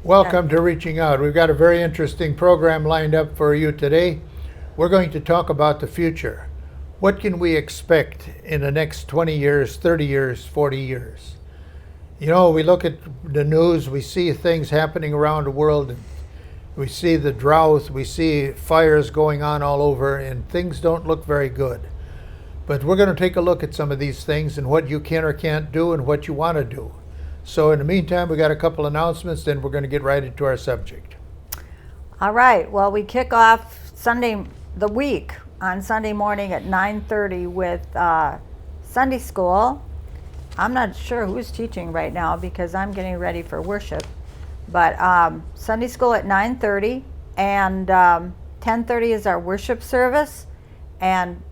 Welcome to Reaching Out. We've got a very interesting program lined up for you today. We're going to talk about the future. What can we expect in the next 20 years, 30 years, 40 years? You know, we look at the news, we see things happening around the world. We see the drought, we see fires going on all over, and things don't look very good. But we're going to take a look at some of these things and what you can or can't do and what you want to do. So in the meantime, we got a couple announcements, then we're going to get right into our subject. All right. Well, we kick off the week on Sunday morning at 9:30 with Sunday school. I'm not sure who's teaching right now because I'm getting ready for worship. But Sunday school at 9:30 and 10:30 is our worship service. And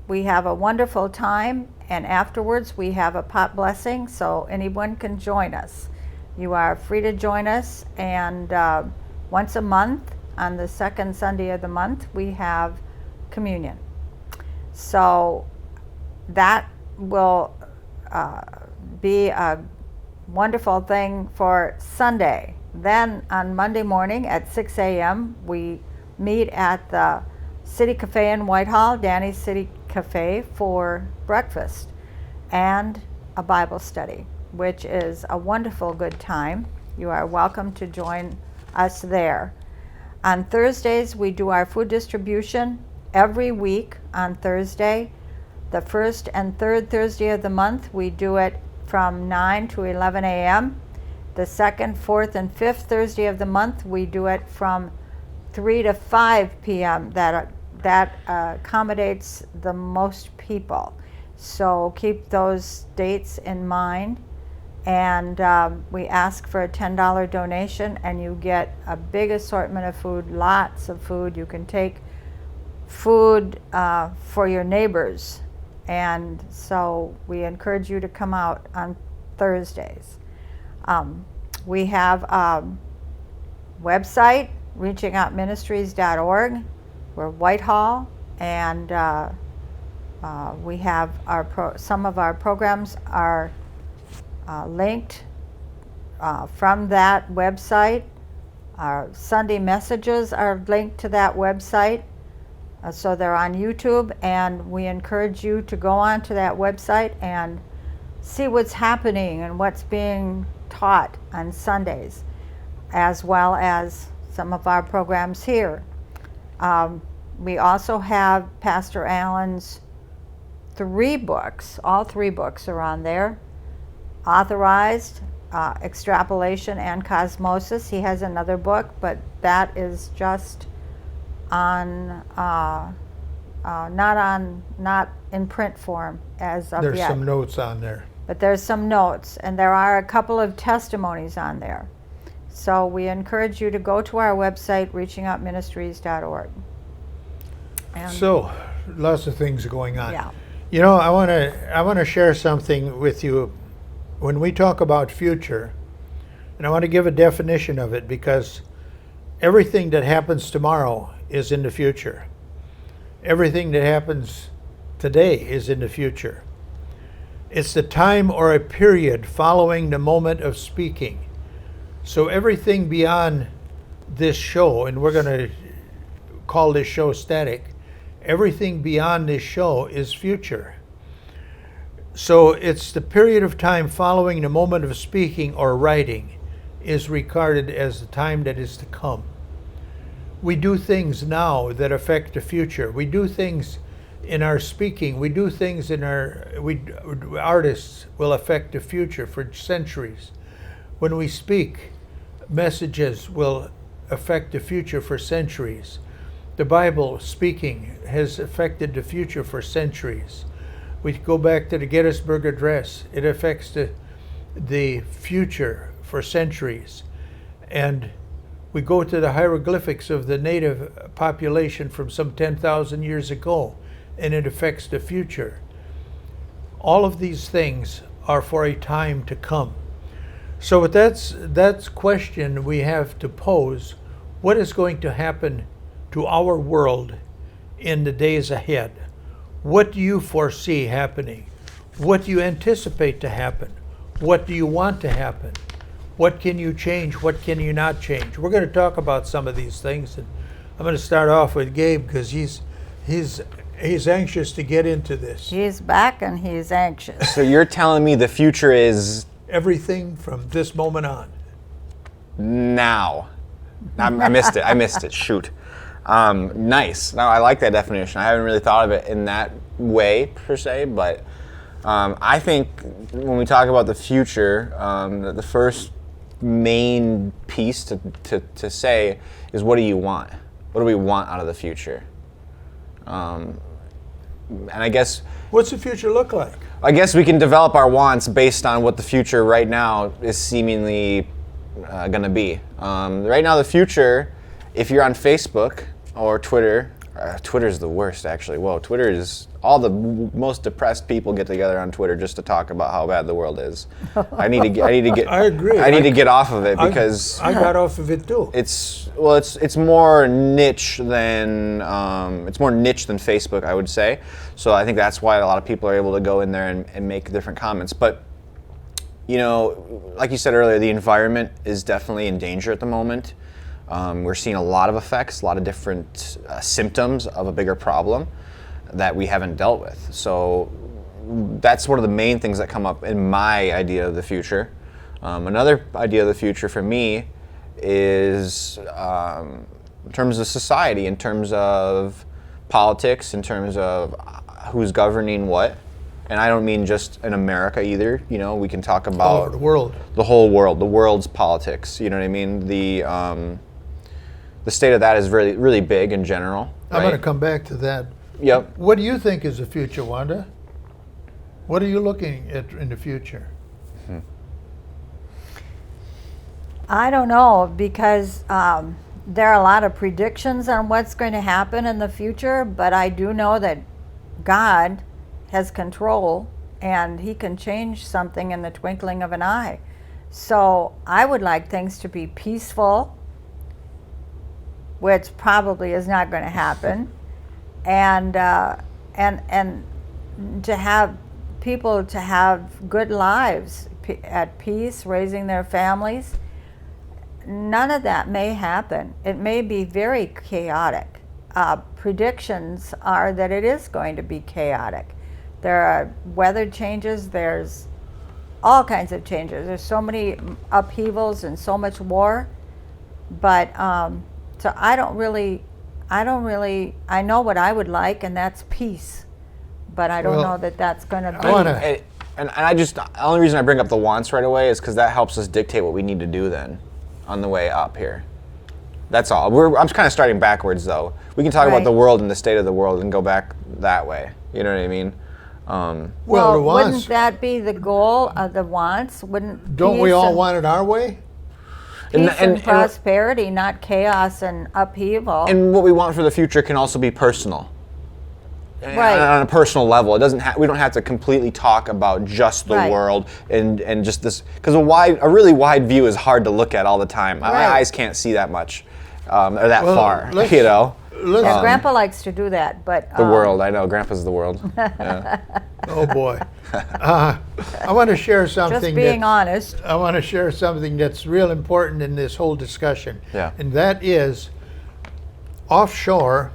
we have a wonderful time. And afterwards, we have a pot blessing, so anyone can join us. You are free to join us, and once a month, on the second Sunday of the month, we have communion. So that will be a wonderful thing for Sunday. Then on Monday morning at 6 a.m., we meet at the City Cafe in Whitehall, Danny's City Cafe, for breakfast and a Bible study, which is a wonderful good time. You are welcome to join us there. On Thursdays, we do our food distribution every week on Thursday. The first and third Thursday of the month, we do it from 9 to 11 a.m. The second, fourth, and fifth Thursday of the month, we do it from 3 to 5 p.m. That accommodates the most people. So keep those dates in mind. And we ask for a $10 donation, and you get a big assortment of food, lots of food. You can take food for your neighbors. And so we encourage you to come out on Thursdays. We have a website, reachingoutministries.org. We're Whitehall, and we have some of our programs are linked from that website. Our Sunday messages are linked to that website, so they're on YouTube, and we encourage you to go on to that website and see what's happening and what's being taught on Sundays, as well as some of our programs here. We also have Pastor Allen's 3 books. All 3 books are on there. Authorized, Extrapolation, and Cosmosis. He has another book, but that is just on, not in print form as of There's yet. some notes on there. But there's some notes, and there are a couple of testimonies on there. So we encourage you to go to our website, reachingoutministries.org. So, lots of things going on. Yeah. You know, I want to share something with you. When we talk about future, and I want to give a definition of it, because everything that happens tomorrow is in the future. Everything that happens today is in the future. It's the time or a period following the moment of speaking. So everything beyond this show, and we're going to call this show static, everything beyond this show is future. So it's the period of time following the moment of speaking or writing is regarded as the time that is to come. We do things now that affect the future. We do things in our speaking. We do things in artists will affect the future for centuries. When we speak, messages will affect the future for centuries. The Bible speaking has affected the future for centuries. We go back to the Gettysburg Address. It affects the future for centuries. And we go to the hieroglyphics of the native population from some 10,000 years ago, and it affects the future. All of these things are for a time to come. So that's question we have to pose. What is going to happen to our world in the days ahead? What do you foresee happening? What do you anticipate to happen? What do you want to happen? What can you change? What can you not change? We're going to talk about some of these things, and I'm going to start off with Gabe because he's anxious to get into this. He's back and he's anxious. So you're telling me the future is Everything from this moment on. now. I missed it. Shoot. Nice. No, I like that definition. I haven't really thought of it in that way per se, but I think when we talk about the future, the first main piece to say is, what do you want? What do we want out of the future? And I guess, What's the future look like? I guess we can develop our wants based on what the future right now is seemingly going to be. Right now, the future, if you're on Facebook or Twitter, Twitter's the worst actually. Whoa, Twitter is, all the most depressed people get together on Twitter just to talk about how bad the world is. I need to get. I agree. I need to get off of it because I got off of it too. it's more niche than Facebook, I would say. So I think that's why a lot of people are able to go in there and make different comments. But you know, like you said earlier, the environment is definitely in danger at the moment. We're seeing a lot of effects, a lot of different symptoms of a bigger problem that we haven't dealt with. So that's one of the main things that come up in my idea of the future. Another idea of the future for me is in terms of society, in terms of politics, in terms of who's governing what. And I don't mean just in America either. You know, we can talk about the world. the whole world, the world's politics. You know what I mean? The state of that is really, really big in general. I'm right? going to come back to that. Yep. What do you think is the future, Wanda? What are you looking at in the future? I don't know, because there are a lot of predictions on what's going to happen in the future, but I do know that God has control and he can change something in the twinkling of an eye. So I would like things to be peaceful, which probably is not going to happen, and to have people to have good lives at peace, raising their families. None of that may happen. It may be very chaotic. Predictions are that it is going to be chaotic. There are weather changes, there's all kinds of changes. There's so many upheavals and so much war. But so I know what I would like, and that's peace. But I don't know that that's going to be. And I just, the only reason I bring up the wants right away is because that helps us dictate what we need to do then on the way up here. That's all. I'm kind of starting backwards though. We can talk about the world and the state of the world and go back that way. You know what I mean? Well, the wants. Wouldn't that be the goal of the wants? Don't we all want it our way? Peace and prosperity, not chaos and upheaval. And what we want for the future can also be personal. Right. On a personal level, it doesn't. We don't have to completely talk about just the world and just this, because a really wide view is hard to look at all the time. My eyes can't see that much or that far. You know. Yeah, Grandpa likes to do that, but the world. I know, Grandpa's the world. Yeah. Oh boy. I want to share something. Just being honest. I want to share something that's real important in this whole discussion. Yeah. And that is, offshore,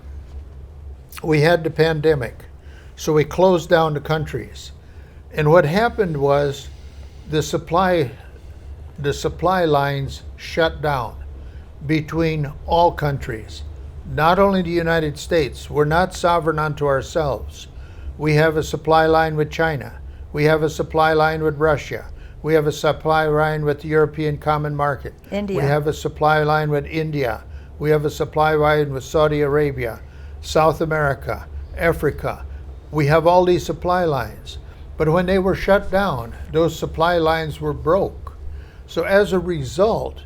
we had the pandemic, so we closed down the countries. And what happened was the supply lines shut down between all countries. Not only the United States. We're not sovereign unto ourselves. We have a supply line with China. We have a supply line with Russia. We have a supply line with the European Common Market. India. We have a supply line with India. We have a supply line with Saudi Arabia, South America, Africa. We have all these supply lines. But when they were shut down, those supply lines were broke. So as a result,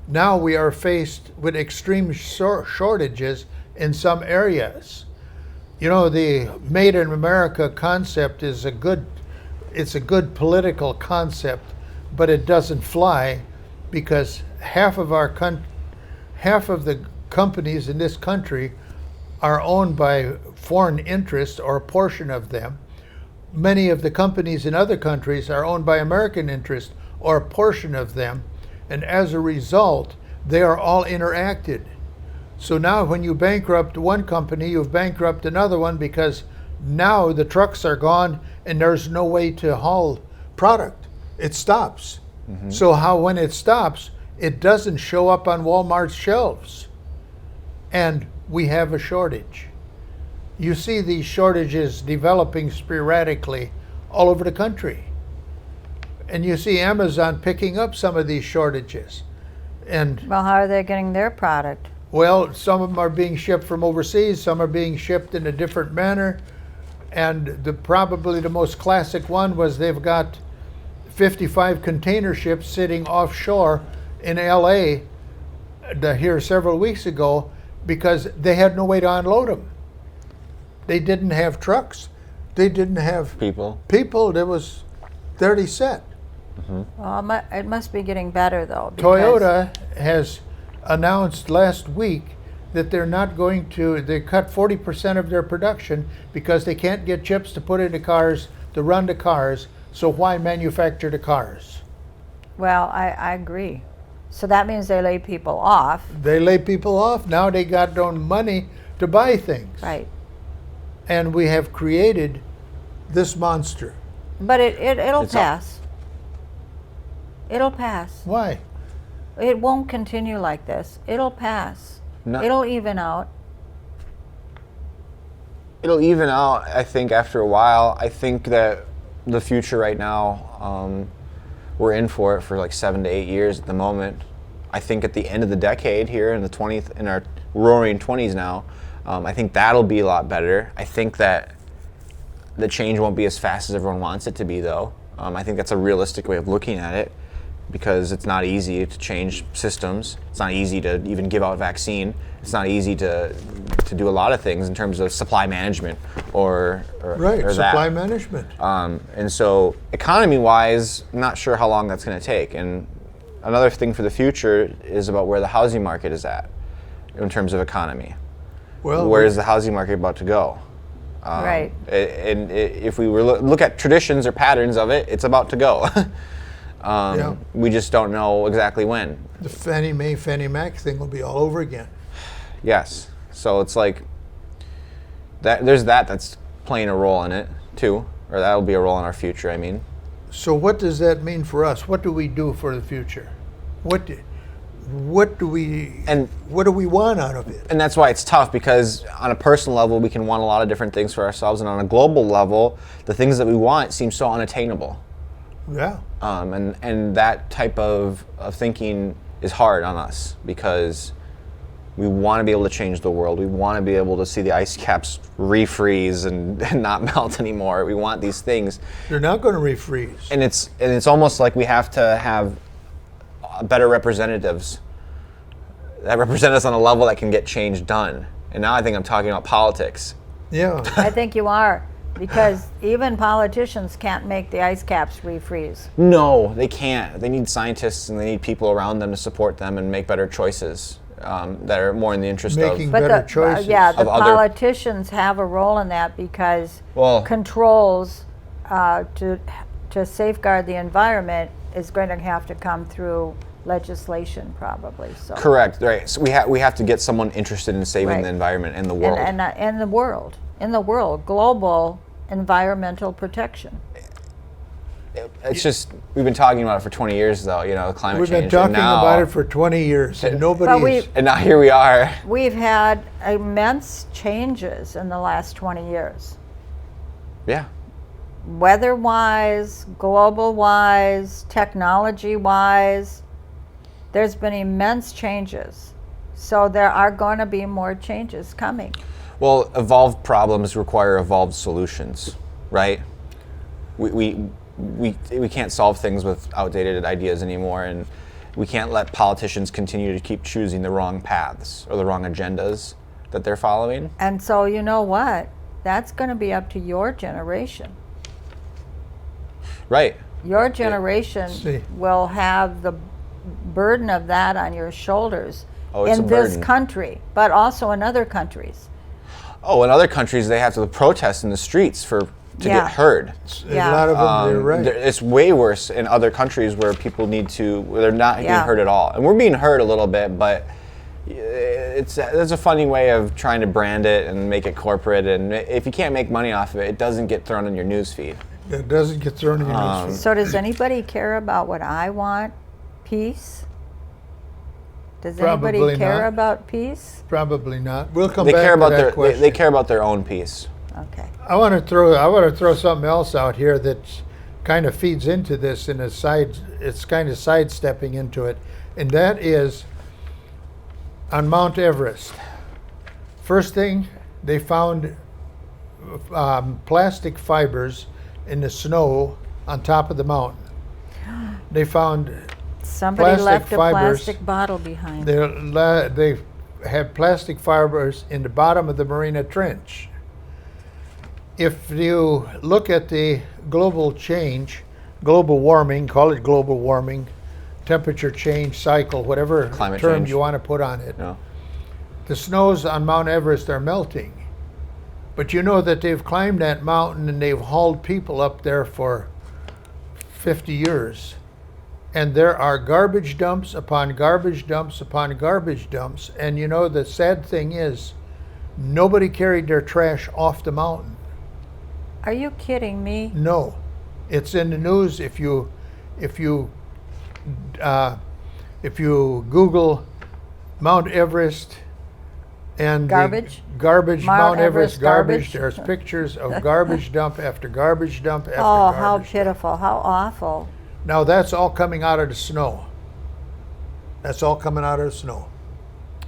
now we are faced with extreme shortages in some areas. You know, the Made in America concept is a good political concept, but it doesn't fly because half of the companies in this country are owned by foreign interests, or a portion of them. Many of the companies in other countries are owned by American interests, or a portion of them. And as a result, they are all interacted. So now when you bankrupt one company, you've bankrupted another one because now the trucks are gone and there's no way to haul product. It stops. So how when it stops, it doesn't show up on Walmart's shelves. And we have a shortage. You see these shortages developing sporadically all over the country. And you see Amazon picking up some of these shortages. And Well, how are they getting their product? well, some of them are being shipped from overseas, some are being shipped in a different manner. And probably the most classic one was they've got 55 container ships sitting offshore in LA here several weeks ago because they had no way to unload them. They didn't have trucks. They didn't have People. There was 30 set. Well, it must be getting better, though. because- Toyota has announced last week that they're not going to, they cut 40% of their production because they can't get chips to put into cars, to run the cars, so why manufacture the cars? Well, I agree. So that means they lay people off. They lay people off, now they got no money to buy things. Right. And we have created this monster. But it'll It's all- pass. It'll pass. Why? It won't continue like this. It'll pass. No. It'll even out. It'll even out, I think, after a while. I think that the future right now, we're in for it for like 7 to 8 years at the moment. I think at the end of the decade here in the 20th, in our roaring 20s now, I think that'll be a lot better. I think that the change won't be as fast as everyone wants it to be, though. I think that's a realistic way of looking at it because it's not easy to change systems. It's not easy to even give out vaccine. It's not easy to do a lot of things in terms of supply management or Right, or supply that. management. And so economy-wise, I'm not sure how long that's going to take. And another thing for the future is about where the housing market is at in terms of economy. Well, Where is the housing market about to go? Right. And if we were look at traditions or patterns of it, it's about to go. Yeah. We just don't know exactly when. the Fannie Mae, Fannie Mac thing will be all over again. Yes. So it's like that. There's that's playing a role in it too, or that'll be a role in our future. I mean. So what does that mean for us? What do we do for the future? What do we want out of it? And that's why it's tough, because on a personal level we can want a lot of different things for ourselves, and on a global level the things that we want seem so unattainable. Yeah. And that type of thinking is hard on us because we want to be able to change the world. We want to be able to see the ice caps refreeze and not melt anymore. We want these things. They're not going to refreeze. And it's almost like we have to have better representatives that represent us on a level that can get change done. And now I think I'm talking about politics. Yeah. I think you are. Because even politicians can't make the ice caps refreeze. No, they can't. They need scientists and they need people around them to support them and make better choices that are more in the interest Making of. better choices. Yeah, the of other- politicians have a role in that because Well- controls to safeguard the environment is going to have to come through legislation, probably. So. Correct. Right. So we have to get someone interested in saving Right. the environment and the world. And the world, global environmental protection. It's just we've been talking about it for 20 years, though. Climate We've change. been talking and now, about it for 20 years, and nobody's. And now here we are. We've had immense changes in the last 20 years. Yeah. Weather-wise, global-wise, technology-wise, there's been immense changes. So there are going to be more changes coming. Well, evolved problems require evolved solutions, right? We can't solve things with outdated ideas anymore, and we can't let politicians continue to keep choosing the wrong paths or the wrong agendas that they're following. And so you know what? That's going to be up to your generation. Right. Your generation See. will have the burden of that on your shoulders It's in a this burden. country, but also in other countries. Oh, in other countries, they have to protest in the streets for to Yeah. get heard. A lot of them, you're right. It's way worse in other countries where people where they're not being Yeah. heard at all. And we're being heard a little bit, but it's a funny way of trying to brand it and make it corporate. And if you can't make money off of it, it doesn't get thrown in your news feed. It doesn't get thrown in your newsfeed. So does anybody care about what I want? Peace? Does anybody Probably care not. about peace? Probably not. We'll come They back care to about that their question. they care about their own peace. Okay. I want to throw something else out here that kind of feeds into this it's kind of sidestepping into it, and that is on Mount Everest. First thing, they found plastic fibers in the snow on top of the mountain. They found Somebody Plastic left a fibers. plastic bottle behind. they had plastic fibers in the bottom of the Marina Trench. If you look at the global warming, call it global warming, temperature change cycle, whatever Climate term change. you want to put on it, No. the snows on Mount Everest are melting. But you know that they've climbed that mountain and they've hauled people up there for 50 years. And there are garbage dumps upon garbage dumps upon garbage dumps. And you know, the sad thing is, nobody carried their trash off the mountain. Are you kidding me? No. It's in the news. If you Google Mount Everest and Garbage? Mount Everest garbage? there's pictures of garbage dump after garbage dump after Oh, garbage how dump. pitiful. How awful. Now that's all coming out of the snow. That's all coming out of the snow.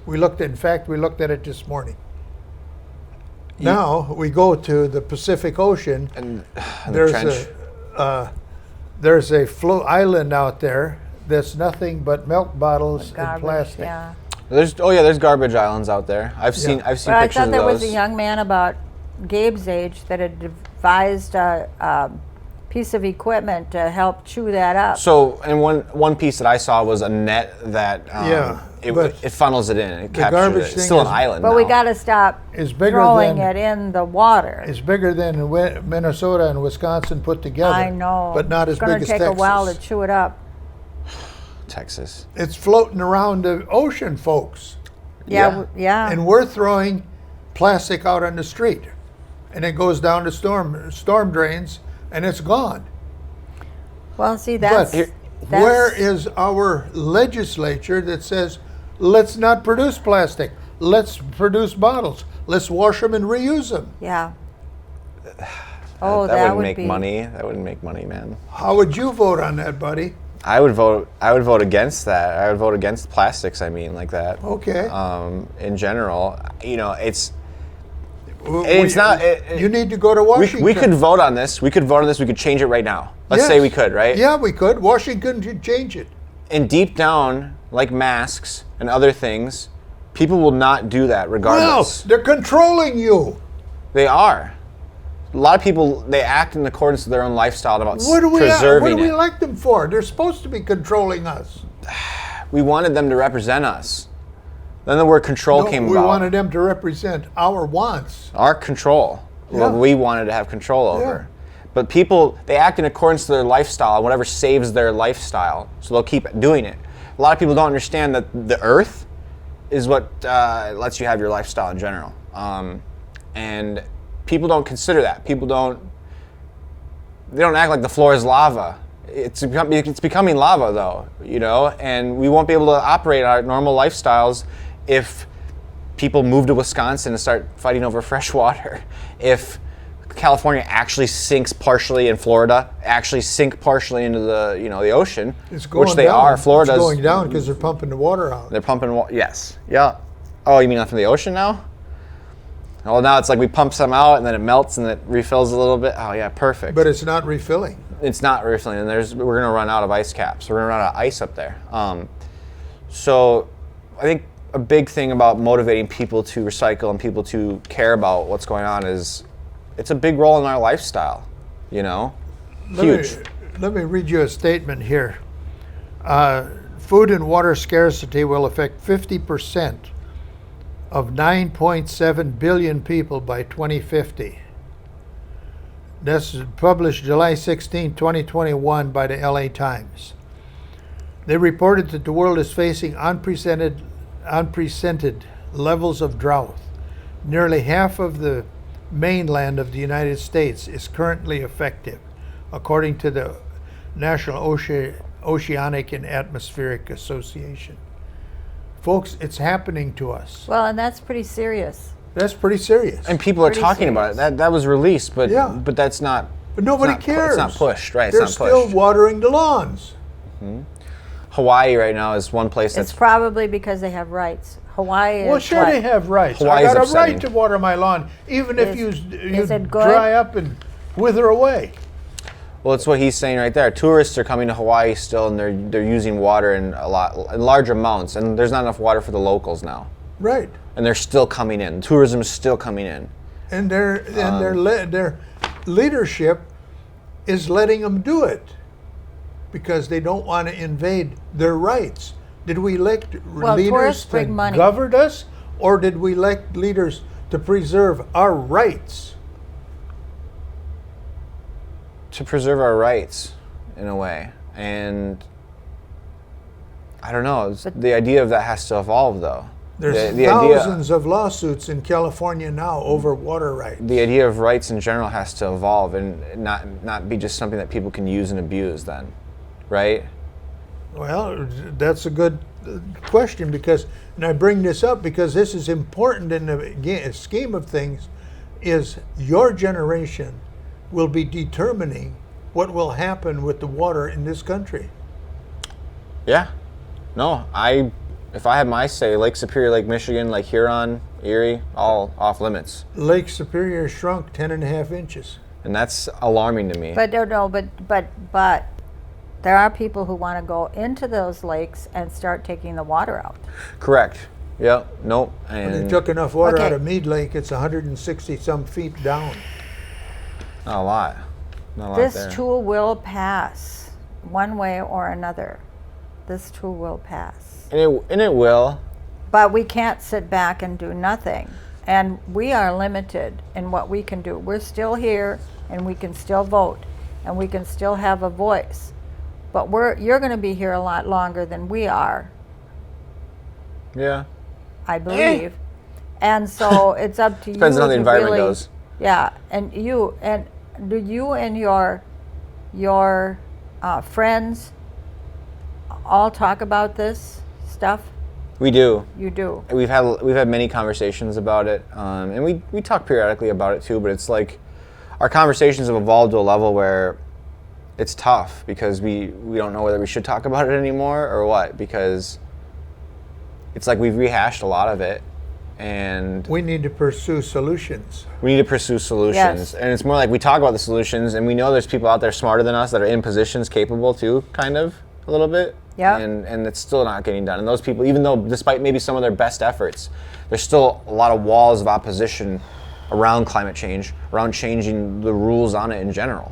We looked at it this morning. Now we go to the Pacific Ocean. And the There's trench. there's a island out there that's nothing but milk bottles and Garbage, plastic. yeah. There's garbage islands out there. I've seen But I pictures thought of there those. was a young man about Gabe's age that had devised a piece of equipment to help chew that up. So, and one piece that I saw was a net that but it funnels it in. It captures garbage it. It's thing still an is- island But now. we got to stop It's bigger throwing than- it in the water. It's bigger than Minnesota and Wisconsin put together. I know. But not as big as It's going to take Texas. a while to chew it up. Texas. It's floating around the ocean, folks. Yeah, yeah. And we're throwing plastic out on the street. And it goes down to storm drains and it's gone. Well, see, that's Where is our legislature that says, let's not produce plastic, let's produce bottles, let's wash them and reuse them? Yeah. Oh, that that wouldn't would make be money. That wouldn't make money, man. How would you vote on that, buddy? I would vote against that. I would vote against plastics. I mean, like that. Okay. In general, it's It's not. You need to go to Washington. We could vote on this. We could change it right now. Let's say Yes. we could, right? Yeah, we could. Washington could change it. And deep down, like masks and other things, people will not do that regardless. No, they're controlling you. They are. A lot of people, they act in accordance with their own lifestyle about What do we preserving it. elect them for? They're supposed to be controlling us. We wanted them to represent us. Then the word control No, came we about. wanted them to represent our wants. Our control. Yeah. What we wanted to have control over. But people, they act in accordance to their lifestyle, whatever saves their lifestyle. So they'll keep doing it. A lot of people don't understand that the earth is what lets you have your lifestyle in general. And people don't consider that. They don't act like the floor is lava. It's becoming lava though, and we won't be able to operate our normal lifestyles if people move to Wisconsin and start fighting over fresh water. If California actually sinks partially and Florida actually sink partially into the ocean, It's going which they down. are. Florida's It's going down because they're pumping the water out. They're pumping water. Yes. Yeah. Oh, you mean from the ocean now? Well, now it's like we pump some out and then it melts and it refills a little bit. Oh yeah, perfect. But it's not refilling. It's not refilling, and we're going to run out of ice caps. We're going to run out of ice up there. So I think a big thing about motivating people to recycle and people to care about what's going on is it's a big role in our lifestyle, Huge. Let me read you a statement here. Food and water scarcity will affect 50% of 9.7 billion people by 2050. That's published July 16, 2021 by the LA Times. They reported that the world is facing unprecedented levels of drought. Nearly half of the mainland of the United States is currently affected, according to the National Oceanic and Atmospheric Association. Folks, it's happening to us. Well, and that's pretty serious. That's pretty serious. And people are Pretty talking about it. That was released, but Yeah. but that's not. But nobody it's not, cares. It's not pushed, right? They're It's not still pushed. watering the lawns. Hawaii right now is one place It's that's probably because they have rights. Hawaii is Well, sure what? they have rights. Hawaii I is got a upsetting. right to water my lawn, even if you is it good? dry up and wither away. Well, it's what he's saying right there. Tourists are coming to Hawaii still, and they're using water in large amounts, and there's not enough water for the locals now, Right. and they're still coming in. Tourism is still coming in. And their leadership is letting them do it because they don't want to invade their rights. Did we elect leaders tourists to bring money. govern us, or did we elect leaders to preserve our rights? To preserve our rights, in a way, and I don't know. The idea of that has to evolve, though. There's the thousands of lawsuits in California now over water rights. The idea of rights in general has to evolve and not be just something that people can use and abuse. Then, right? Well, that's a good question and I bring this up because this is important in the scheme of things, is your generation will be determining what will happen with the water in this country. Yeah. No, if I had my say, Lake Superior, Lake Michigan, Lake Huron, Erie, all off limits. Lake Superior shrunk 10.5 inches. And that's alarming to me. But no, but there are people who want to go into those lakes and start taking the water out. Correct. Yeah. Nope. When And they took enough water Okay. out of Mead Lake, it's 160 some feet down. not a lot. Not a lot This there. too will pass, one way or another. This too will pass. And it will. But we can't sit back and do nothing. And we are limited in what we can do. We're still here, and we can still vote, and we can still have a voice. But you're going to be here a lot longer than we are, Yeah. I believe. And so it's up to you. Depends on how the to environment really, goes. Yeah, and do you and your friends all talk about this stuff? We do. You do. We've had many conversations about it, and we talk periodically about it too. But it's like our conversations have evolved to a level where it's tough because we don't know whether we should talk about it anymore or what, because it's like we've rehashed a lot of it, and We need to pursue solutions. we need to pursue solutions. Yes. And it's more like we talk about the solutions, and we know there's people out there smarter than us that are in positions capable too, kind of a little bit. Yeah. And it's still not getting done. And those people, even though despite maybe some of their best efforts, there's still a lot of walls of opposition around climate change, around changing the rules on it in general,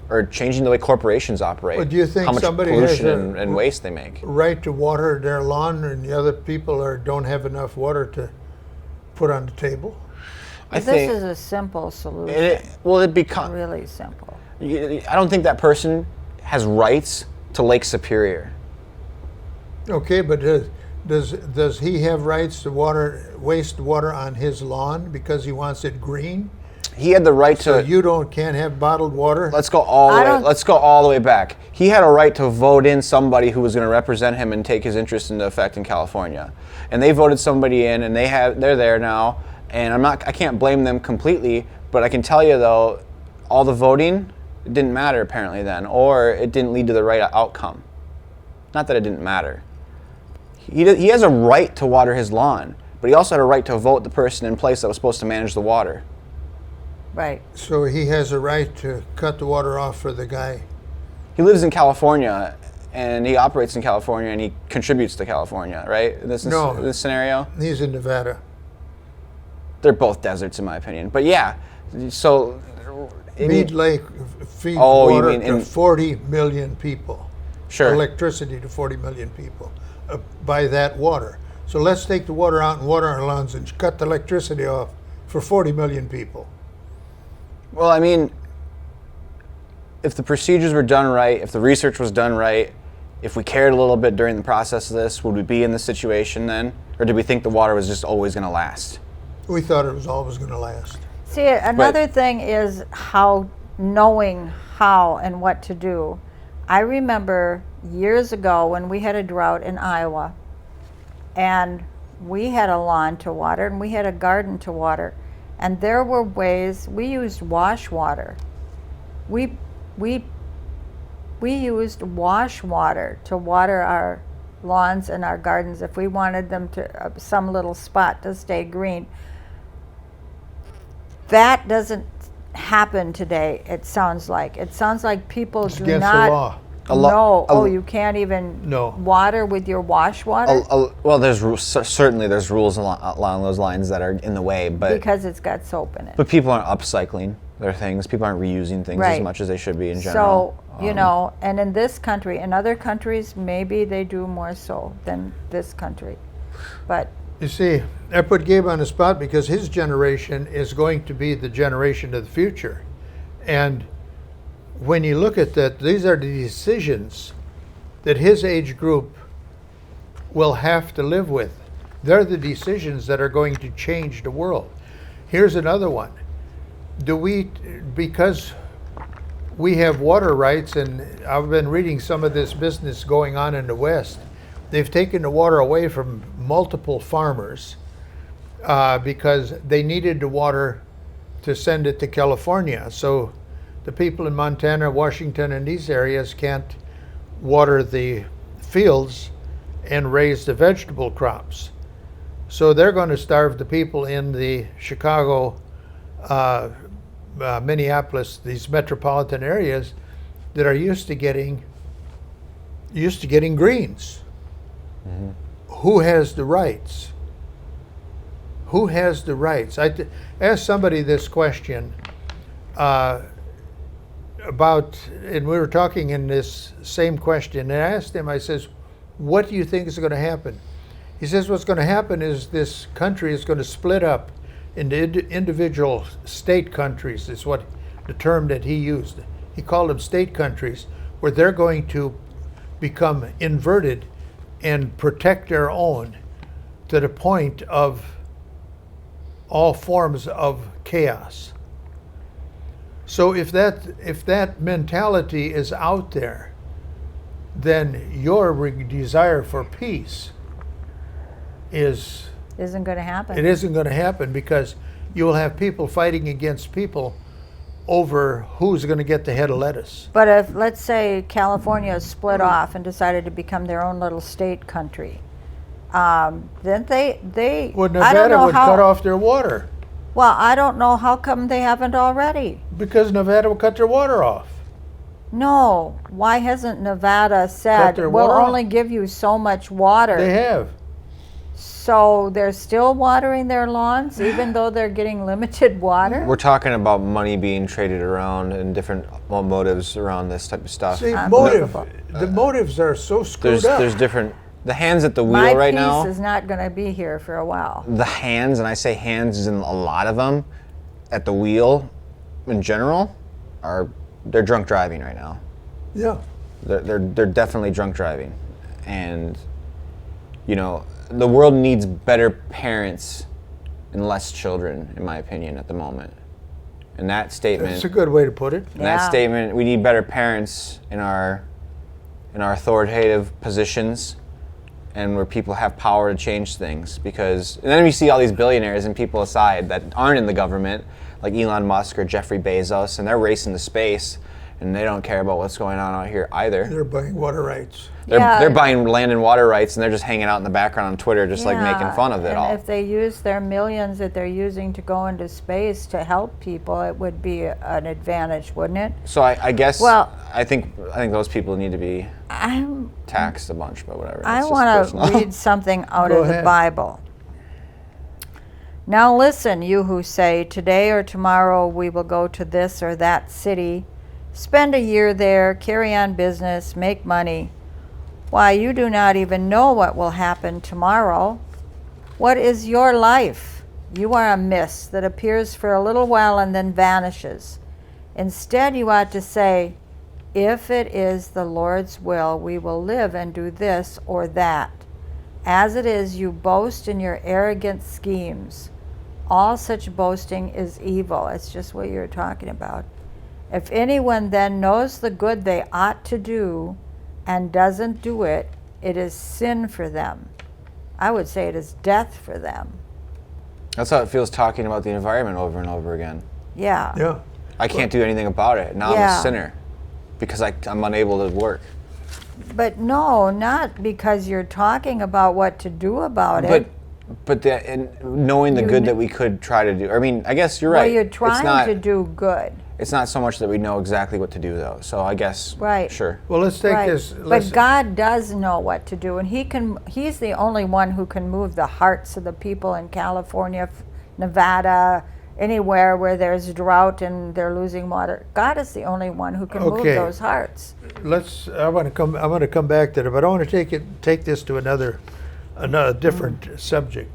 or changing the way corporations operate. Well, do you think how much somebody has pollution a- and waste they make? Right to water their lawn, and the other people don't have enough water to put on the table? I This think is a simple solution. it becomes. Really simple. I don't think that person has rights to Lake Superior. Okay, but does he have rights to waste water on his lawn because he wants it green? He had the right So to. you can't have bottled water? Let's go all the way back. He had a right to vote in somebody who was going to represent him and take his interest into effect in California. And they voted somebody in, and they're there now. And I can't blame them completely, but I can tell you though, all the voting, it didn't matter apparently then, or it didn't lead to the right outcome. Not that it didn't matter. He has a right to water his lawn, but he also had a right to vote the person in place that was supposed to manage the water. Right. So he has a right to cut the water off for the guy. He lives in California, and he operates in California, and he contributes to California, right? In this scenario? He's in Nevada. They're both deserts in my opinion. But yeah, so... Mead Lake feeds you water mean to 40 million people. Sure. Electricity to 40 million people by that water. So let's take the water out and water our lawns and cut the electricity off for 40 million people. Well, I mean, if the procedures were done right, if the research was done right, if we cared a little bit during the process of this, would we be in this situation then? Or did we think the water was just always going to last? We thought it was always going to last. See, another thing is knowing how and what to do. I remember years ago when we had a drought in Iowa, and we had a lawn to water and we had a garden to water, and there were ways we used wash water. We used wash water to water our lawns and our gardens if we wanted them to some little spot to stay green. That doesn't happen today. It sounds like people It's do against not the law. know. You can't even water with your wash water Well, certainly there's rules along those lines that are in the way, but because it's got soap in it. But people aren't upcycling their things. People aren't reusing things as much as they should be in general. So, and in this country, in other countries, maybe they do more so than this country. But You see, I put Gabe on the spot because his generation is going to be the generation of the future. And when you look at that, these are the decisions that his age group will have to live with. They're the decisions that are going to change the world. Here's another one. Because we have water rights, and I've been reading some of this business going on in the West, they've taken the water away from multiple farmers because they needed the water to send it to California. So the people in Montana, Washington, and these areas can't water the fields and raise the vegetable crops. So they're going to starve the people in the Chicago, Minneapolis, these metropolitan areas that are used to getting greens. Mm-hmm. Who has the rights? Who has the rights? I asked somebody this question about, and we were talking in this same question, and I asked him, I says, what do you think is going to happen? He says, what's going to happen is this country is going to split up into individual state countries, is what the term that he used. He called them state countries, where they're going to become inverted and protect their own to the point of all forms of chaos. So if that mentality is out there, then your desire for peace isn't going to happen. It isn't going to happen because you will have people fighting against people over who's going to get the head of lettuce. But if, let's say, California split off and decided to become their own little state country, then they Well, I don't Nevada know would how, cut off their water Well, I don't know how come they haven't already. because Nevada will cut their water off. No, why hasn't Nevada Cut said their we'll water off. only give you so much water? They have. So they're still watering their lawns even though they're getting limited water? We're talking about money being traded around and different motives around this type of stuff. See, Unbelievable. the motives are so screwed up. There's different. The hands at the wheel My right piece now. is not going to be here for a while. The hands, and I say hands, is in a lot of them, at the wheel, in general, they're drunk driving right now. Yeah. They're definitely drunk driving, and the world needs better parents and less children, in my opinion, at the moment. And that statement. That's a good way to put it. And that statement, we need better parents in our authoritative positions, and where people have power to change things. Because, and then we see all these billionaires and people aside that aren't in the government, like Elon Musk or Jeffrey Bezos, and they're racing to space, and they don't care about what's going on out here either. They're buying water rights. They're buying land and water rights, and they're just hanging out in the background on Twitter, just like making fun of it all. And if they use their millions that they're using to go into space to help people, it would be an advantage, wouldn't it? So I guess, Well, I think those people need to be taxed a bunch, but whatever. I It's just want personal. to read something out Go of the ahead. Bible. Now listen, you who say, today or tomorrow we will go to this or that city, spend a year there, carry on business, make money. Why, you do not even know what will happen tomorrow. What is your life? You are a mist that appears for a little while and then vanishes. Instead, you ought to say, if it is the Lord's will, we will live and do this or that. As it is, you boast in your arrogant schemes. All such boasting is evil. It's just what you're talking about. If anyone then knows the good they ought to do and doesn't do it, it is sin for them. I would say it is death for them. That's how it feels talking about the environment over and over again. Yeah. Yeah. I can't do anything about it. Now I'm Yeah. a sinner because I'm unable to work. But no, not because you're talking about what to do about it. But and knowing the You good kn- that we could try to do. I mean, I guess you're Well, right. you're It's trying not- to do good. It's not so much that we know exactly what to do, though. So I guess, Right. sure. Well, let's take Right. this. But God does know what to do, and He's the only one who can move the hearts of the people in California, Nevada, anywhere where there's drought and they're losing water. God is the only one who can move Okay. those hearts. I want to come back to that, but I want to take this to another different subject.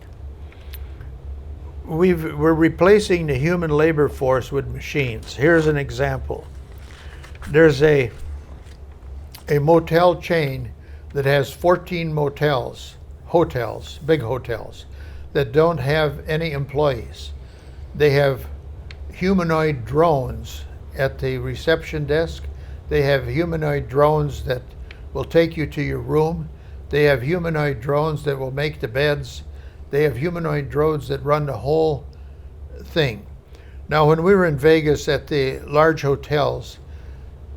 We're replacing the human labor force with machines. Here's an example. There's a motel chain that has 14 hotels, big hotels, that don't have any employees. They have humanoid drones at the reception desk. They have humanoid drones that will take you to your room. They have humanoid drones that will make the beds. They have humanoid drones that run the whole thing. Now, when we were in Vegas at the large hotels,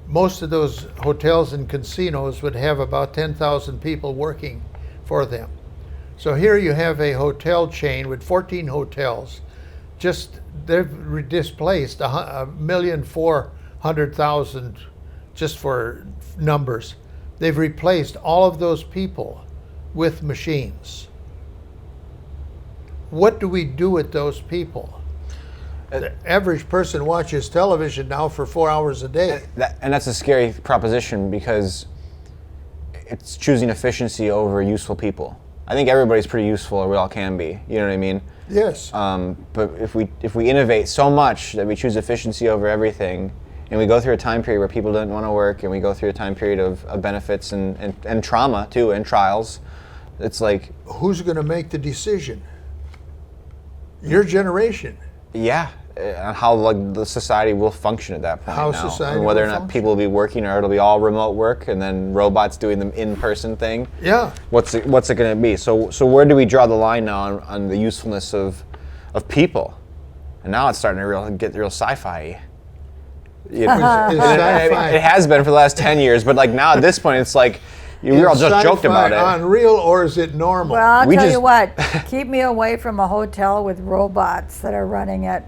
most of those hotels and casinos would have about 10,000 people working for them. So here you have a hotel chain with 14 hotels. They've displaced 1,400,000 just for numbers. They've replaced all of those people with machines. What do we do with those people? The average person watches television now for 4 hours a day. And that's a scary proposition because it's choosing efficiency over useful people. I think everybody's pretty useful, or we all can be. You know what I mean? Yes. But if we innovate so much that we choose efficiency over everything, and we go through a time period where people don't want to work, and we go through a time period of benefits and trauma too, and trials, it's like, who's going to make the decision? Your generation. yeah, on how like the society will function at that point. How now. society and whether will or not function. people will be working, or it'll be all remote work, and then robots doing the in-person thing. Yeah. What's it going to be? So where do we draw the line now on the usefulness of people? And now it's starting to get real sci-fi. You know, Is sci-fi- it has been for the last 10 years, but like now at this point, it's like we all is just joked sci-fi about it. unreal, or is it normal? Well, I'll We tell you just- what, keep me away from a hotel with robots that are running it.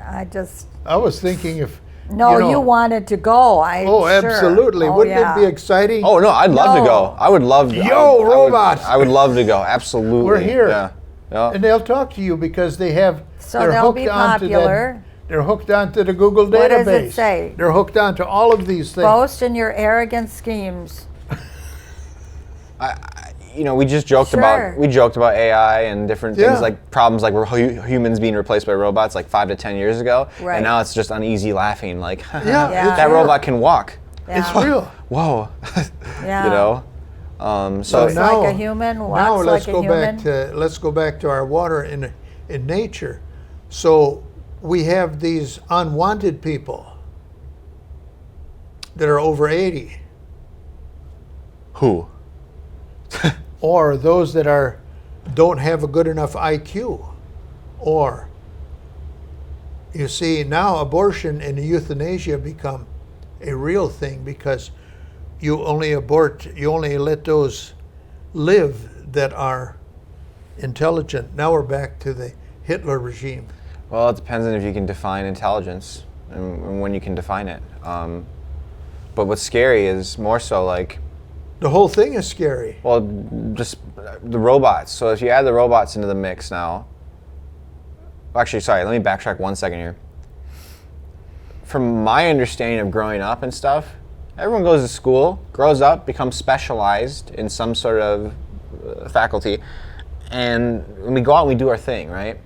I was thinking if. No, know, you wanted to go. Oh, Sure. absolutely. Oh, Wouldn't yeah. it be exciting? Oh no, I'd love to No. go. I would love to. Yo, robots! I would love to go. Absolutely. We're here. Yeah. Yeah. And they'll talk to you because they're they'll hooked be onto popular. they're hooked onto the Google database. What does it say? They're hooked onto all of these things. Boast in your arrogant schemes. We just joked Sure. about AI and different Yeah. things, like problems like humans being replaced by robots like 5 to 10 years ago, Right. and now it's just uneasy laughing like Yeah, Yeah. that it's robot can walk. Yeah. It's real. Whoa. Yeah. You know. So Looks like a human, walks now let's like a human. let's go back to our water in nature. So we have these unwanted people that are over 80, who? or those that don't have a good enough IQ, or you see now abortion and euthanasia become a real thing because you only let those live that are intelligent. Now we're back to the Hitler regime. Well, it depends on if you can define intelligence and when you can define it. But what's scary is more so like, The whole thing is scary. well, just the robots. So if you add the robots into the mix now, actually, sorry, let me backtrack 1 second here. From my understanding of growing up and stuff, everyone goes to school, grows up, becomes specialized in some sort of faculty, and when we go out and we do our thing, right?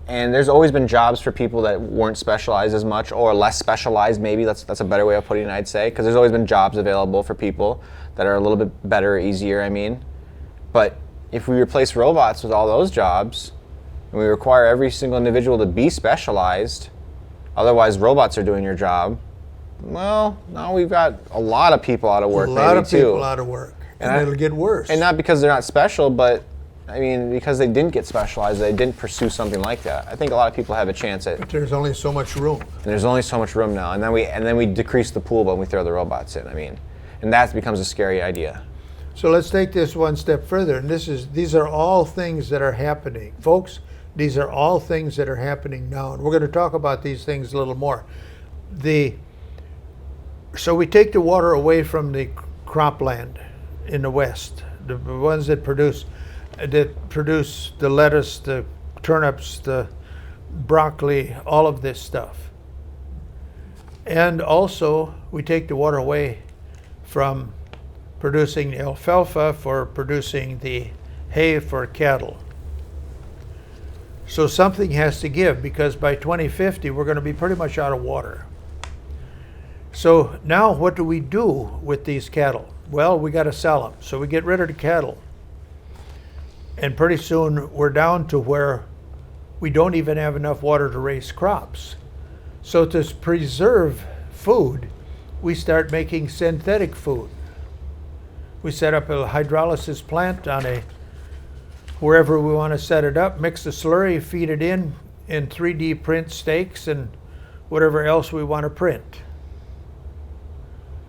And there's always been jobs for people that weren't specialized as much, or less specialized maybe, that's a better way of putting it, I'd say, because there's always been jobs available for people that are a little bit better, easier, I mean. But if we replace robots with all those jobs, and we require every single individual to be specialized, otherwise robots are doing your job, well, now we've got a lot of people out of work, maybe too. A lot of people out of work, and it'll get worse. And not because they're not special, but I mean, because they didn't get specialized, they didn't pursue something like that. I think a lot of people have a chance at. But there's only so much room. And there's only so much room now, and then we decrease the pool when we throw the robots in. I mean, and that becomes a scary idea. So let's take this one step further, and these are all things that are happening, folks. These are all things that are happening now, and we're going to talk about these things a little more. So we take the water away from the cropland in the West, the ones that produce the lettuce, the turnips, the broccoli, all of this stuff. And also, we take the water away from producing the alfalfa for producing the hay for cattle. So something has to give, because by 2050, we're going to be pretty much out of water. So now what do we do with these cattle? Well, we got to sell them. So we get rid of the cattle. And pretty soon we're down to where we don't even have enough water to raise crops. So to preserve food, we start making synthetic food. We set up a hydrolysis plant on wherever we want to set it up, mix the slurry, feed it in 3D print steaks and whatever else we want to print.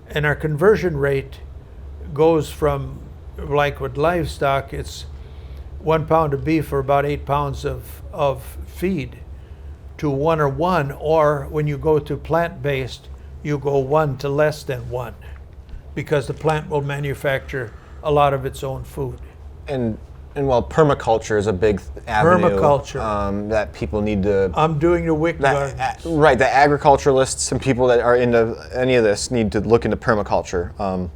And our conversion rate goes from, like with livestock, it's 1 pound of beef for about 8 pounds of feed to 1 or 1, or when you go to plant-based, you go 1 to less than 1, because the plant will manufacture a lot of its own food. And well, permaculture is a big avenue. Permaculture. That people need to. I'm doing the wick gardens. Right, the agriculturalists and people that are into any of this need to look into permaculture.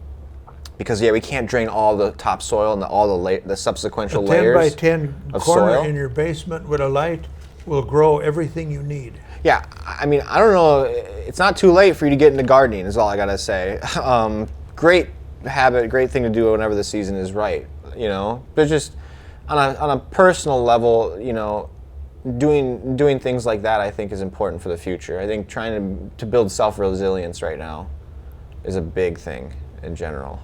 Because we can't drain all the topsoil and all the subsequent layers. 10 by 10 of corner soil. In your basement with a light will grow everything you need. Yeah, I mean, I don't know. It's not too late for you to get into gardening, is all I gotta say. Great habit, great thing to do whenever the season is right. You know, but just on a personal level, you know, doing things like that, I think, is important for the future. I think trying to build self-resilience right now is a big thing in general.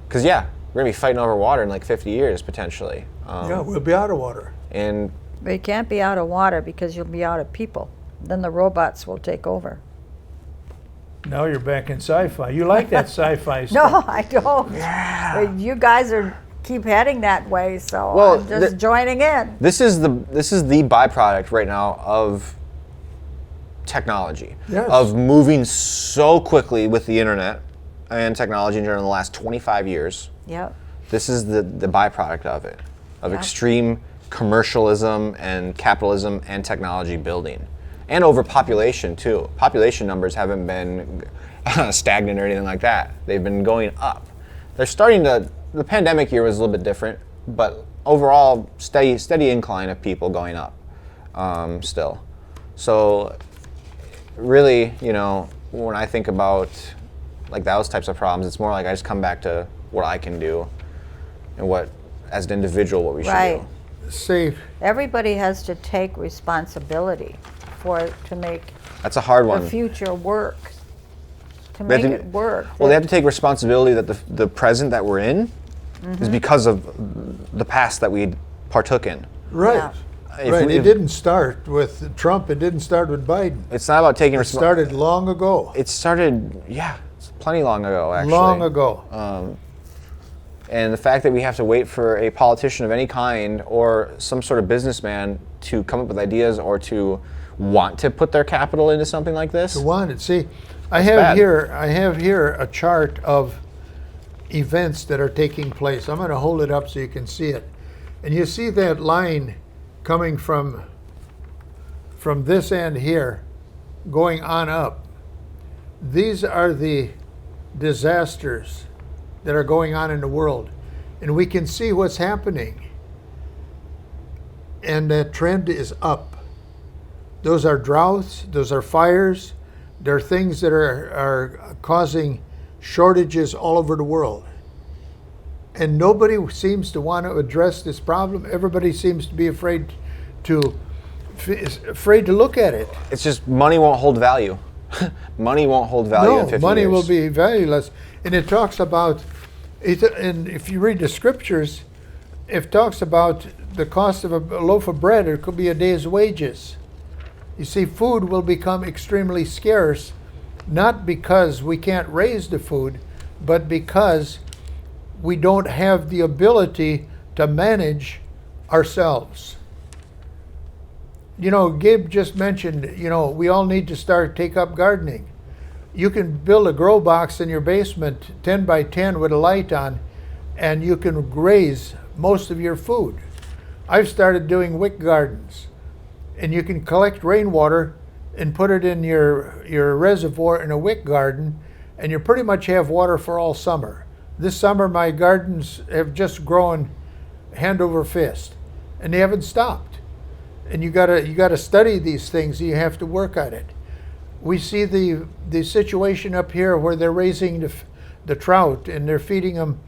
Because we're gonna be fighting over water in like 50 years potentially. We'll be out of water. And But you can't be out of water because you'll be out of people. Then the robots will take over. Now you're back in sci-fi. You like that sci-fi stuff? No, I don't. Yeah. You guys keep heading that way, so Well, I'm just joining in. this is the byproduct right now of technology, Yes. of moving so quickly with the internet and technology in general in the last 25 years. Yep. This is the byproduct of it, of Yeah. extreme commercialism and capitalism and technology building. And overpopulation too. Population numbers haven't been stagnant or anything like that. They've been going up. They're starting to, the pandemic year was a little bit different, but overall steady incline of people going up still. So really, you know, when I think about like those types of problems, it's more like I just come back to what I can do and what, as an individual, what we should Right. do. See, Everybody has to take responsibility to make That's a hard the one. future work. To They make have to- it work. Well, they have to take responsibility that the present that we're in is because of the past that we partook in. right. Yeah. It didn't start with Trump. It didn't start with Biden. It's not about taking It responsibility. started long ago. It started, it's plenty long ago, actually. Long ago. And the fact that we have to wait for a politician of any kind or some sort of businessman to come up with ideas or to want to put their capital into something like this. To want it. See, I bad. have here a chart of events that are taking place. I'm going to hold it up so you can see it. And you see that line coming from this end here, going on up. These are the disasters that are going on in the world. And we can see what's happening. and that trend is up. Those are droughts, those are fires, they're things that are causing shortages all over the world. And nobody seems to want to address this problem. Everybody seems to be afraid to look at it. It's just money won't hold value. Money won't hold value in 50 years. No, money will be valueless. And it talks about, and if you read the scriptures, it talks about the cost of a loaf of bread. It could be a day's wages. You see, food will become extremely scarce, not because we can't raise the food, but because we don't have the ability to manage ourselves. You know, Gabe just mentioned, you know, we all need to take up gardening. You can build a grow box in your basement, 10 by 10 with a light on, and you can raise most of your food. I've started doing wick gardens, and you can collect rainwater and put it in your reservoir in a wick garden, and you pretty much have water for all summer. This summer, my gardens have just grown hand over fist, and they haven't stopped. And you gotta study these things. You have to work on it. We see the situation up here where they're raising the trout and they're feeding them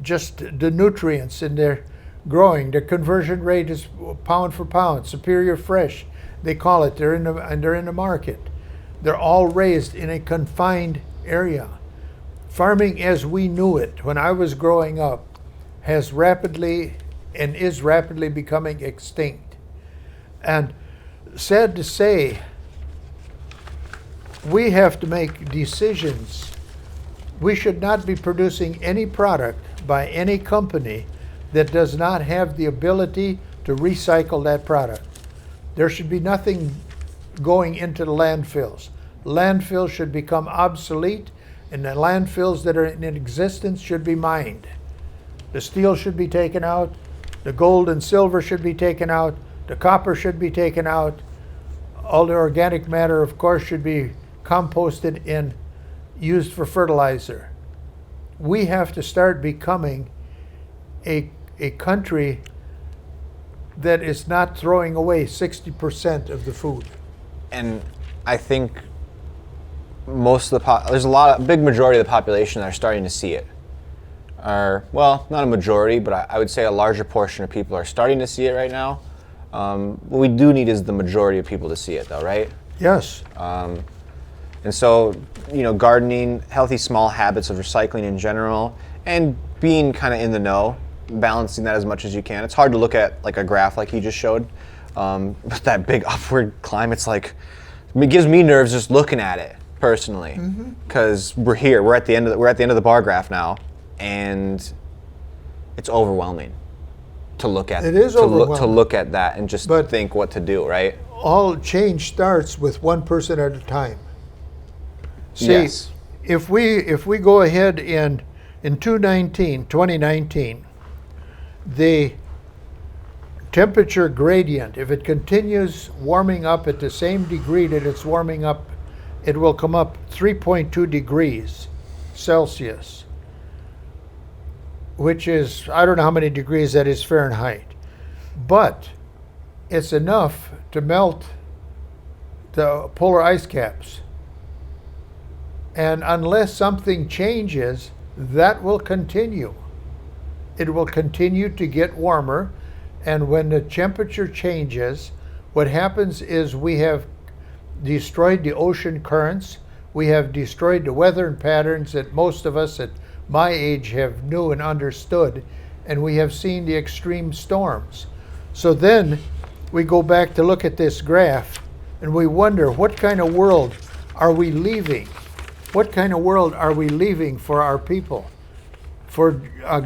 just the nutrients, and they're growing. The conversion rate is pound for pound, superior fresh, they call it. They're in the market. They're all raised in a confined area. Farming as we knew it when I was growing up has rapidly and is rapidly becoming extinct. And sad to say, we have to make decisions. We should not be producing any product by any company that does not have the ability to recycle that product. There should be nothing going into the landfills. Landfills should become obsolete, and the landfills that are in existence should be mined. The steel should be taken out, the gold and silver should be taken out, the copper should be taken out. All the organic matter, of course, should be composted and used for fertilizer. We have to start becoming a country that is not throwing away 60% of the food. And I think most of there's a big majority of the population that are starting to see it. Well, not a majority, but I would say a larger portion of people are starting to see it right now. What we do need is the majority of people to see it, though, right? Yes. And so, you know, gardening, healthy small habits of recycling in general, and being kind of in the know, balancing that as much as you can. It's hard to look at like a graph like he just showed, but that big upward climb, it's like, it gives me nerves just looking at it personally, because we're at the end of the bar graph now, and it's overwhelming to look at. It is overwhelming. To look at that and just think what to do, right? All change starts with one person at a time. See, yes. if we go ahead in 2019, the temperature gradient, if it continues warming up at the same degree that it's warming up, it will come up 3.2 degrees Celsius, which is, I don't know how many degrees that is Fahrenheit, but it's enough to melt the polar ice caps. And unless something changes, that will continue. It will continue to get warmer, and when the temperature changes, what happens is we have destroyed the ocean currents, we have destroyed the weather patterns that most of us at my age have knew and understood, and we have seen the extreme storms. So then we go back to look at this graph, and we wonder, what kind of world are we leaving? What kind of world are we leaving for our people? For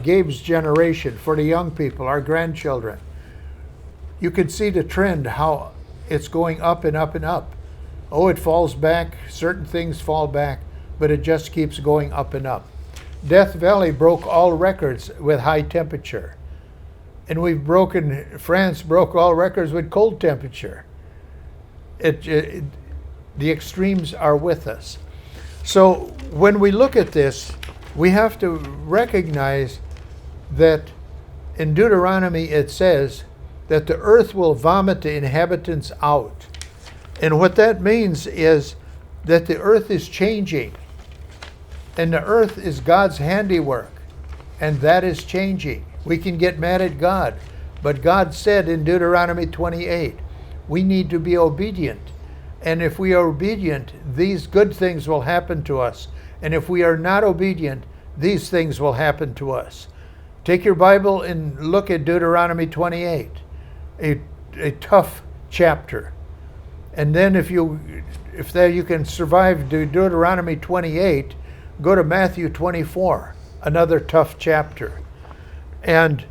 Gabe's generation, for the young people, our grandchildren. You can see the trend, how it's going up and up and up. Oh, it falls back, certain things fall back, but it just keeps going up and up. Death Valley broke all records with high temperature. And France broke all records with cold temperature. The extremes are with us. So when we look at this, we have to recognize that in Deuteronomy it says that the earth will vomit the inhabitants out. And what that means is that the earth is changing. And the earth is God's handiwork. And that is changing. We can get mad at God. But God said in Deuteronomy 28, we need to be obedient. And if we are obedient, these good things will happen to us. And if we are not obedient, these things will happen to us. Take your Bible and look at Deuteronomy 28, a tough chapter. And then if you can survive Deuteronomy 28, go to Matthew 24, another tough chapter. And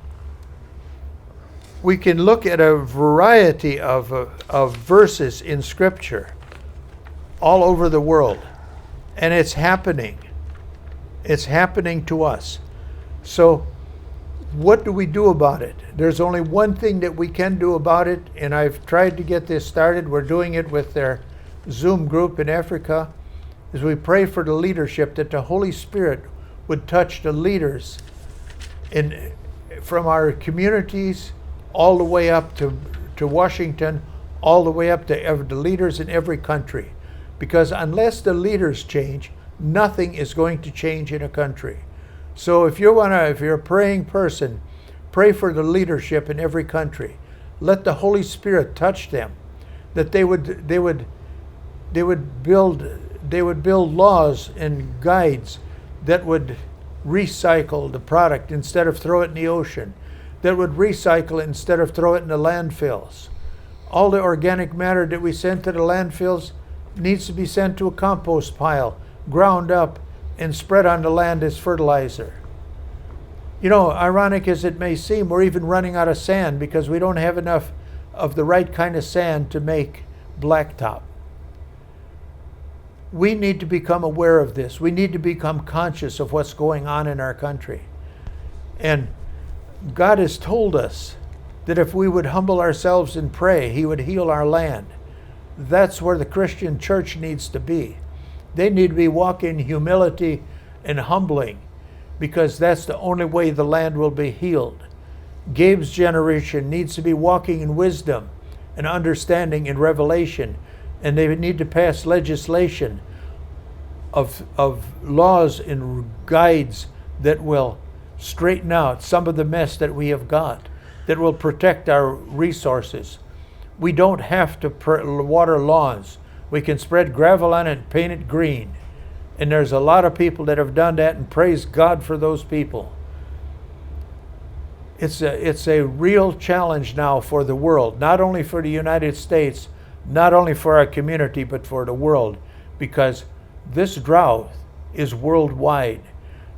we can look at a variety of verses in Scripture all over the world. And it's happening. It's happening to us. So what do we do about it? There's only one thing that we can do about it, and I've tried to get this started. We're doing it with their Zoom group in Africa, is we pray for the leadership, that the Holy Spirit would touch the leaders from our communities all the way up to Washington, all the way up to the leaders in every country. Because unless the leaders change, nothing is going to change in a country. So if you're a praying person, pray for the leadership in every country. Let the Holy Spirit touch them, that they would build laws and guides that would recycle the product instead of throw it in the ocean, that would recycle it instead of throw it in the landfills. All the organic matter that we send to the landfills needs to be sent to a compost pile, ground up, and spread on the land as fertilizer. You know, ironic as it may seem, we're even running out of sand because we don't have enough of the right kind of sand to make blacktop. We need to become aware of this. We need to become conscious of what's going on in our country. And God has told us that if we would humble ourselves and pray, He would heal our land. That's where the Christian church needs to be. They need to be walking in humility and humbling, because that's the only way the land will be healed. Gabe's generation needs to be walking in wisdom and understanding and revelation, and they need to pass legislation of laws and guides that will straighten out some of the mess that we have got, that will protect our resources. We don't have to water lawns. We can spread gravel on it and paint it green. And there's a lot of people that have done that, and praise God for those people. It's a real challenge now for the world, not only for the United States, not only for our community, but for the world, because this drought is worldwide.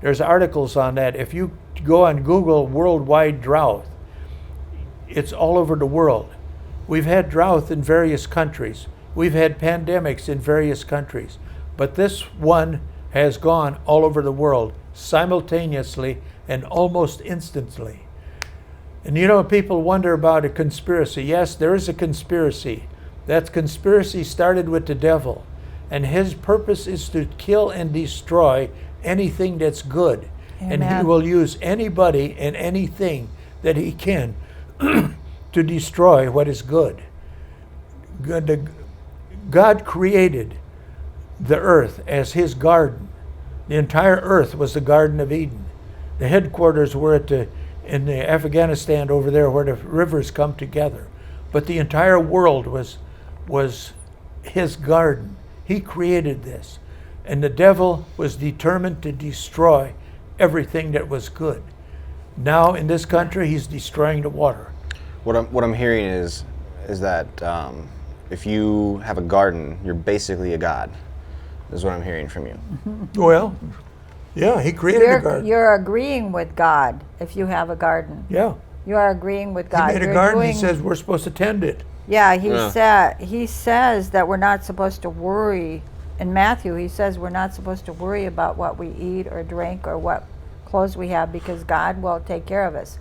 There's articles on that. If you go on Google worldwide drought, it's all over the world. We've had drought in various countries. We've had pandemics in various countries. But this one has gone all over the world simultaneously and almost instantly. And you know, people wonder about a conspiracy. Yes, there is a conspiracy. That conspiracy started with the devil. And his purpose is to kill and destroy anything that's good. Amen. And he will use anybody and anything that he can to destroy what is good. God created the earth as His garden. The entire earth was the Garden of Eden. The headquarters were in the Afghanistan over there where the rivers come together. But the entire world was His garden. He created this. And the devil was determined to destroy everything that was good. Now in this country, he's destroying the water. What I'm hearing is that if you have a garden, you're basically a god, is what I'm hearing from you. Well, yeah, he created a garden. You're agreeing with God if you have a garden. Yeah. You are agreeing with God. He made a garden, He says we're supposed to tend it. Yeah, he says that we're not supposed to worry. In Matthew, he says we're not supposed to worry about what we eat or drink or what clothes we have, because God will take care of us.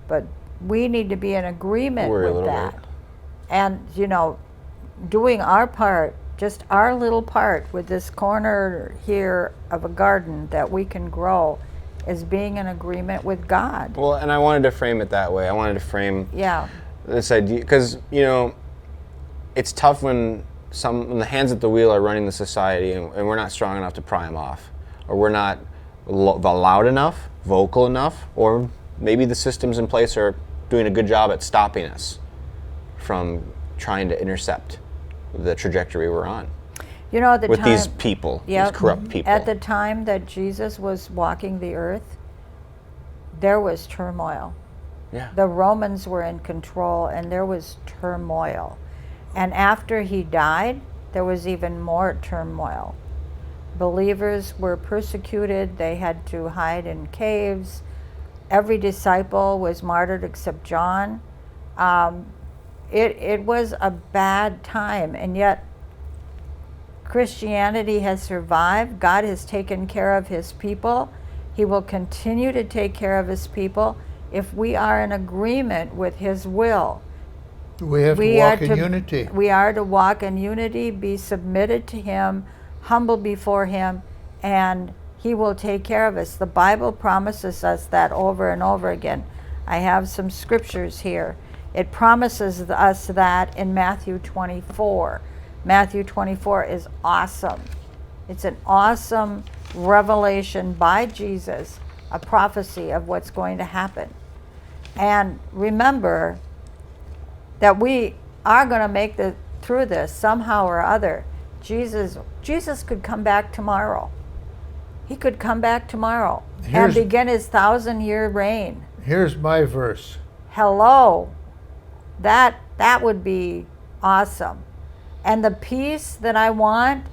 But we need to be in agreement with that. And, you know, doing our part, just our little part with this corner here of a garden that we can grow, is being in agreement with God. Well, and I wanted to frame it that way. I wanted to frame this idea, because it's tough when the hands at the wheel are running the society, and we're not strong enough to pry them off, or we're not loud enough, vocal enough, or maybe the systems in place are doing a good job at stopping us from trying to intercept the trajectory we're on. With these people, these corrupt people. At the time that Jesus was walking the earth, there was turmoil. Yeah. The Romans were in control, and there was turmoil. And after he died, there was even more turmoil. Believers were persecuted. They had to hide in caves. Every disciple was martyred except John. It was a bad time, and yet Christianity has survived. God has taken care of his people. He will continue to take care of his people if we are in agreement with his will. We have to walk in unity. We are to walk in unity, be submitted to him, humble before him, and he will take care of us. The Bible promises us that over and over again. I have some scriptures here. It promises us that in Matthew 24. Matthew 24 is awesome. It's an awesome revelation by Jesus, a prophecy of what's going to happen. And remember that we are going to make it through this somehow or other. Jesus could come back tomorrow. He could come back tomorrow and begin his 1,000-year reign. Here's my verse. Hello. That would be awesome. And the peace that I want,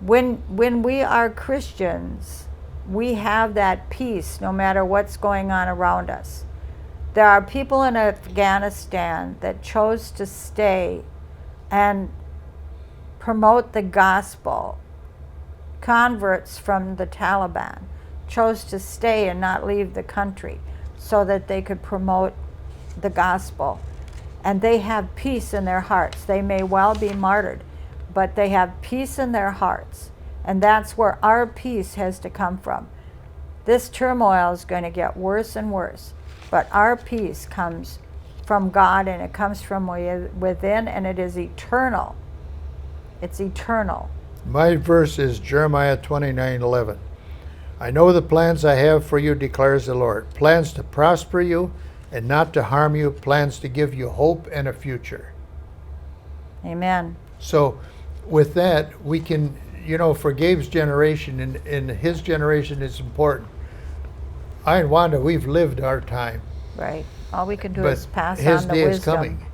when we are Christians, we have that peace no matter what's going on around us. There are people in Afghanistan that chose to stay and promote the gospel. Converts from the Taliban chose to stay and not leave the country so that they could promote the gospel. And they have peace in their hearts. They may well be martyred, but they have peace in their hearts. And that's where our peace has to come from. This turmoil is going to get worse and worse, but our peace comes from God, and it comes from within, and it is eternal. It's eternal. My verse is Jeremiah 29:11. I know the plans I have for you, declares the Lord. Plans to prosper you and not to harm you, plans to give you hope and a future. Amen. So with that, we can, for Gabe's generation, and his generation is important. I and Wanda, we've lived our time. Right. All we can do But is pass his on the day is wisdom. coming.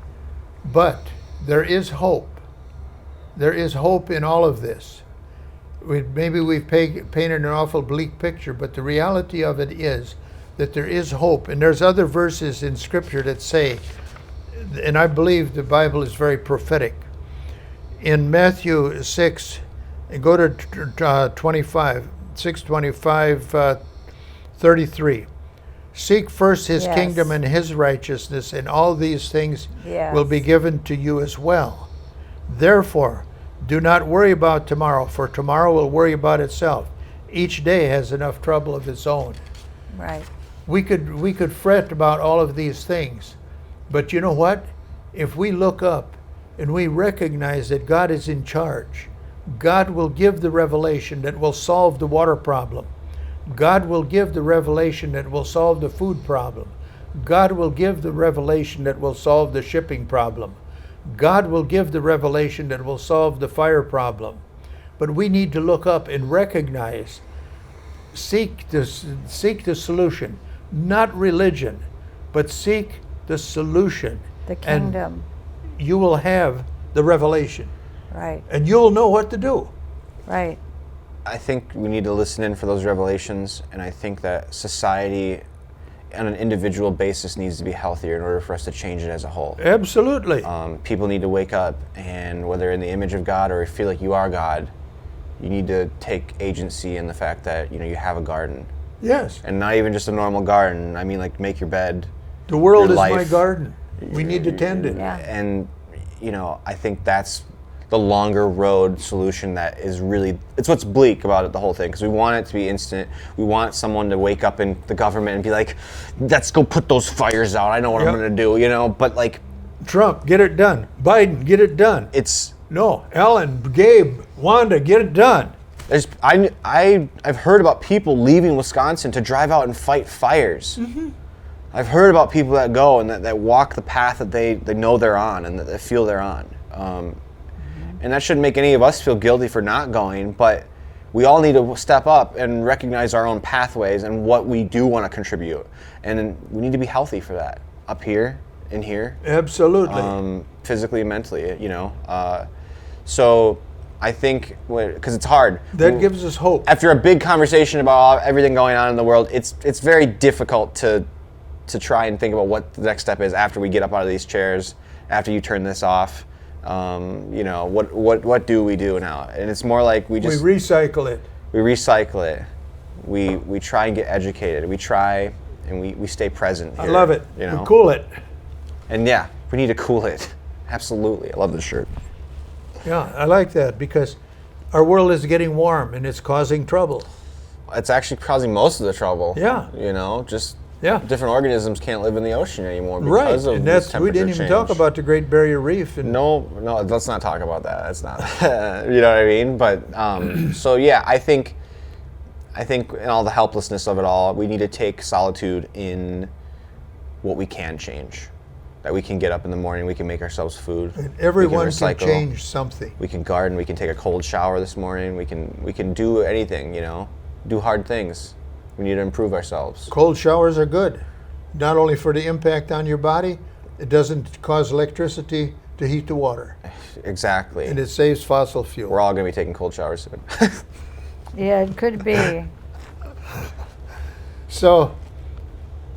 But there is hope. There is hope in all of this. Maybe we've painted an awful bleak picture, but the reality of it is that there is hope. And there's other verses in Scripture that say, and I believe the Bible is very prophetic. In Matthew 6, and go to 6:25, seek first his Yes. kingdom and his righteousness, and all these things Yes. will be given to you as well. Therefore, do not worry about tomorrow, for tomorrow will worry about itself. Each day has enough trouble of its own. Right. We could fret about all of these things, but you know what? If we look up and we recognize that God is in charge, God will give the revelation that will solve the water problem. God will give the revelation that will solve the food problem. God will give the revelation that will solve the shipping problem. God will give the revelation that will solve the fire problem. But we need to look up and recognize, seek the solution, not religion, but seek the solution. The kingdom. And you will have the revelation. Right. And you'll know what to do. Right. I think we need to listen in for those revelations, and I think that society on an individual basis needs to be healthier in order for us to change it as a whole. Absolutely. People need to wake up, and whether in the image of God or feel like you are God, you need to take agency in the fact that you have a garden. Yes. And not even just a normal garden. I mean, like, make your bed. The world your is life. my garden. We need to tend it. Yeah. And I think those the longer road solution that is really, it's what's bleak about it, the whole thing, because we want it to be instant. We want someone to wake up in the government and be like, let's go put those fires out. I know what I'm going to do, you know, but like. Trump, get it done. Biden, get it done. No, Allen, Gabe, Wanda, get it done. I've heard about people leaving Wisconsin to drive out and fight fires. Mm-hmm. I've heard about people that go and that walk the path that they know they're on and that they feel they're on. And that shouldn't make any of us feel guilty for not going, but we all need to step up and recognize our own pathways and what we do want to contribute. And we need to be healthy for that, up here, in here. Absolutely. Physically and mentally, you know. So I think, because it's hard. That gives us hope. After a big conversation about everything going on in the world, it's very difficult to try and think about what the next step is after we get up out of these chairs, after you turn this off. You know, what do we do now? And it's more like we recycle it. We recycle it. We try and get educated. We try and we stay present here, I love it. You know? We cool it. And yeah, we need to cool it. Absolutely. I love this shirt. Yeah, I like that because our world is getting warm and it's causing trouble. It's actually causing most of the trouble. Yeah. You know, just different organisms can't live in the ocean anymore because of and this temperature we didn't even talk about the Great Barrier Reef. And no, let's not talk about that. That's not, you know what I mean? But so yeah, I think in all the helplessness of it all, we need to take solitude in what we can change. That we can get up in the morning, we can make ourselves food. And everyone can change something. We can garden, we can take a cold shower this morning, we can do anything, you know, do hard things. We need to improve ourselves. Cold showers are good, not only for the impact on your body, it doesn't cause electricity to heat the water. Exactly. And it saves fossil fuel. We're all going to be taking cold showers soon. Yeah, it could be. So,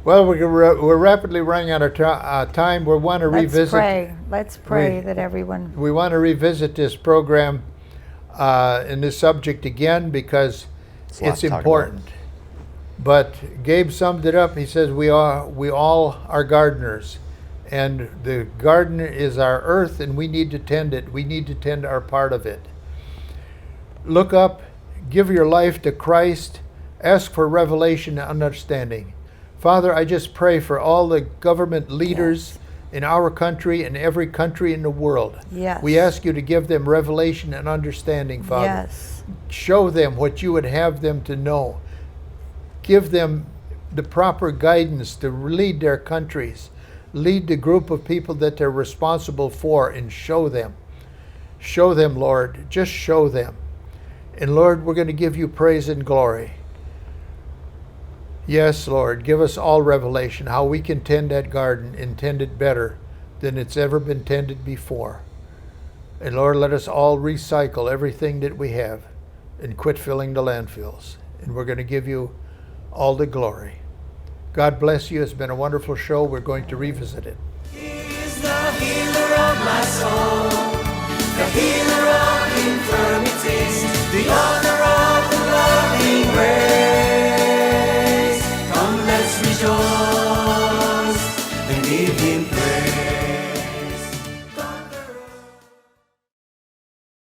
well, we're rapidly running out of time. We want to revisit. Let's pray that everyone. We want to revisit this program and this subject again because it's important. But Gabe summed it up. He says we all are gardeners, and the garden is our earth, and we need to tend it. We need to tend our part of it. Look up, give your life to Christ, ask for revelation and understanding. Father, I just pray for all the government leaders in our country and every country in the world. Yes. We ask you to give them revelation and understanding, Father. Yes. Show them what you would have them to know. Give them the proper guidance to lead their countries, lead the group of people that they're responsible for, and show them. Show them, Lord. Just show them. And Lord, we're going to give you praise and glory. Yes, Lord, give us all revelation, how we can tend that garden and tend it better than it's ever been tended before. And Lord, let us all recycle everything that we have and quit filling the landfills. And we're going to give you all the glory. God bless you. It's been a wonderful show. We're going to revisit it. He is the healer of my soul, the healer of infirmities, the